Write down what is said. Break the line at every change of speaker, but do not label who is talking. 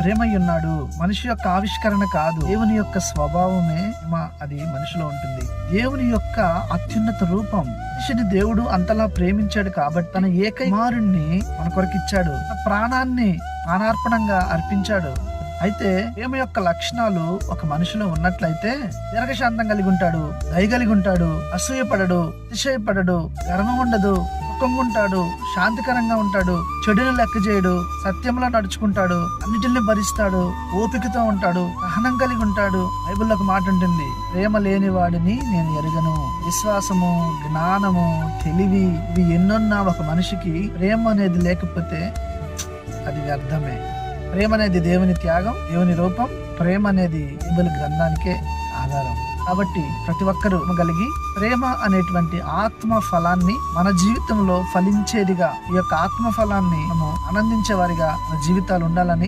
ప్రేమై ఉన్నాడు. మనిషి యొక్క ఆవిష్కరణ కాదు, దేవుని యొక్క స్వభావమే అది మనిషిలో ఉంటుంది. దేవుని యొక్క అత్యున్నత రూపం. మనిషిని దేవుడు అంతలా ప్రేమించాడు కాబట్టి తన ఏకైకుమారుణ్ణి మన కొరకు ఇచ్చాడు. తన ప్రాణాన్ని ప్రాణార్పణంగా అర్పించాడు. అయితే ప్రేమ యొక్క లక్షణాలు ఒక మనిషిలో ఉన్నట్లయితే దీర్ఘశాంతం కలిగి ఉంటాడు, దయ కలిగి ఉంటాడు, అసూయపడడు, అతిశయపడడు, గర్వం ఉండదు, ఉంటాడు, శాంతికరంగా ఉంటాడు, చెడును లెక్క చేయడు, సత్యంలో నడుచుకుంటాడు, అన్నిటిని భరిస్తాడు, ఓపికతో ఉంటాడు, సహనం కలిగి ఉంటాడు. బైబిల్లో ఒక మాట ఉంటుంది, ప్రేమ లేని వాడిని నేను ఎరుగను. విశ్వాసము, జ్ఞానము, తెలివి ఇవి ఎన్నున్నా ఒక మనిషికి ప్రేమ అనేది లేకపోతే అది వ్యర్థమే. ప్రేమ అనేది దేవుని త్యాగం, దేవుని రూపం. ప్రేమ అనేది బైబిల్ గ్రంథానికే ఆధారం. కాబట్టి ప్రతి ఒక్కరూ కలిగి ప్రేమ అనేటువంటి ఆత్మ ఫలాన్ని మన జీవితంలో ఫలించేదిగా, ఈ యొక్క ఆత్మ ఫలాన్ని మనం ఆనందించే వారిగా మన జీవితాలు ఉండాలని